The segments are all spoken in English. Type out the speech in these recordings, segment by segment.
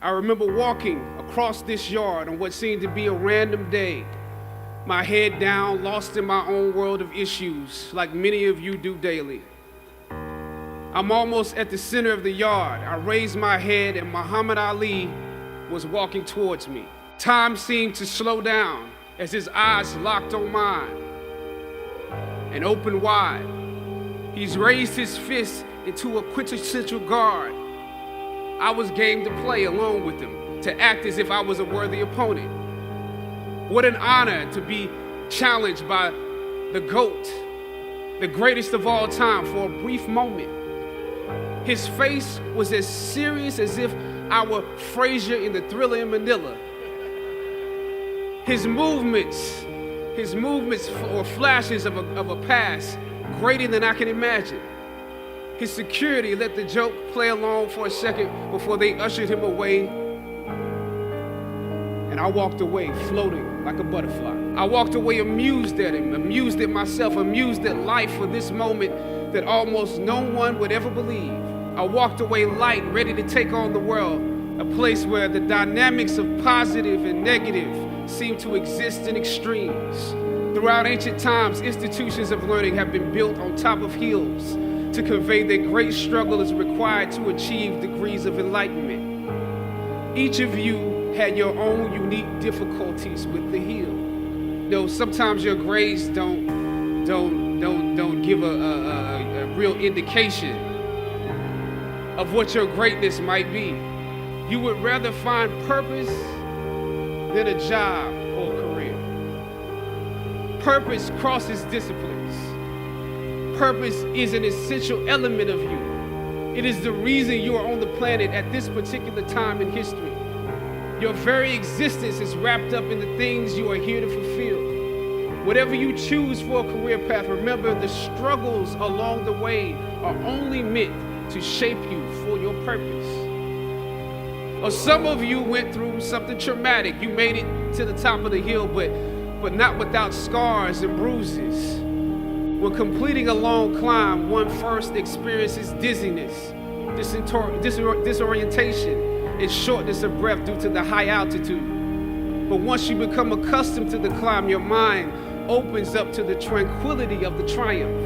I remember walking across this yard on what seemed to be a random day, my head down, lost in my own world of issues, like many of you do daily. I'm almost at the center of the yard. I raised my head and Muhammad Ali was walking towards me. Time seemed to slow down as his eyes locked on mine and opened wide. He's raised his fist into a quintessential guard. I was game to play along with him, to act as if I was a worthy opponent. What an honor to be challenged by the GOAT, the greatest of all time, for a brief moment. His face was as serious as if I were Frazier in the Thriller in Manila. His movements were flashes of a past greater than I can imagine. His security let the joke play along for a second before they ushered him away. And I walked away floating like a butterfly. I walked away amused at him, amused at myself, amused at life for this moment that almost no one would ever believe. I walked away light, ready to take on the world, a place where the dynamics of positive and negative seem to exist in extremes. Throughout ancient times, institutions of learning have been built on top of hills to convey that great struggle is required to achieve degrees of enlightenment. Each of you had your own unique difficulties with the hill. You know, sometimes your grades don't give a real indication of what your greatness might be. You would rather find purpose than a job or career. Purpose crosses disciplines. Purpose is an essential element of you. It is the reason you are on the planet at this particular time in history. Your very existence is wrapped up in the things you are here to fulfill. Whatever you choose for a career path, remember the struggles along the way are only meant to shape you for your purpose. Or some of you went through something traumatic. You made it to the top of the hill, but not without scars and bruises. When completing a long climb, one first experiences dizziness, disorientation, and shortness of breath due to the high altitude. But once you become accustomed to the climb, your mind opens up to the tranquility of the triumph.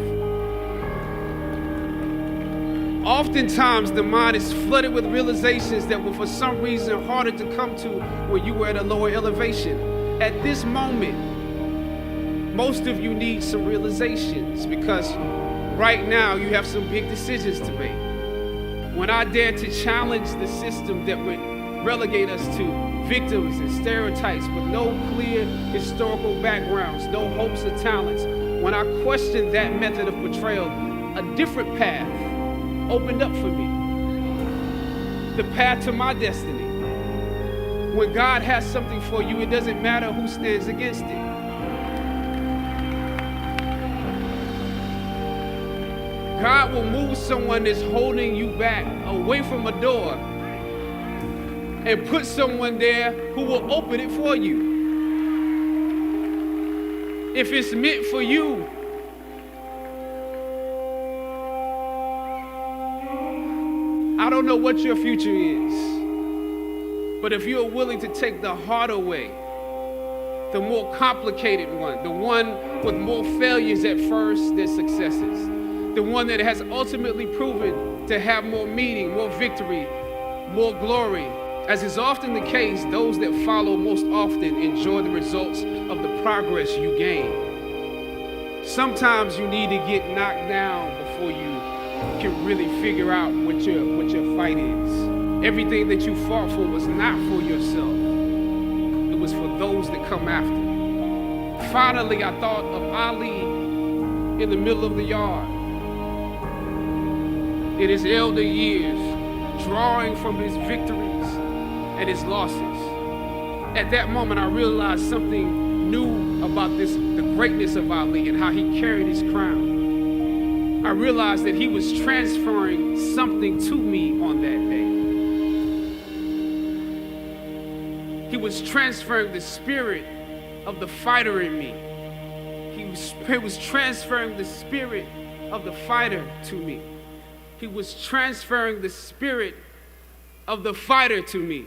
Oftentimes, the mind is flooded with realizations that were for some reason harder to come to when you were at a lower elevation. At this moment, most of you need some realizations because right now you have some big decisions to make. When I dare to challenge the system that would relegate us to victims and stereotypes with no clear historical backgrounds, no hopes or talents, when I questioned that method of portrayal, a different path opened up for me. The path to my destiny. When God has something for you, it doesn't matter who stands against it. God will move someone that's holding you back away from a door and put someone there who will open it for you. If it's meant for you, I don't know what your future is, but if you're willing to take the harder way, the more complicated one, the one with more failures at first than successes, the one that has ultimately proven to have more meaning, more victory, more glory. As is often the case, those that follow most often enjoy the results of the progress you gain. Sometimes you need to get knocked down before you can really figure out what your fight is. Everything that you fought for was not for yourself. It was for those that come after. Finally, I thought of Ali in the middle of the yard. In his elder years, drawing from his victories and his losses. At that moment, I realized something new about the greatness of Ali and how he carried his crown. I realized that he was transferring something to me on that day. He was transferring the spirit of the fighter in me. He was transferring the spirit of the fighter to me. He was transferring the spirit of the fighter to me.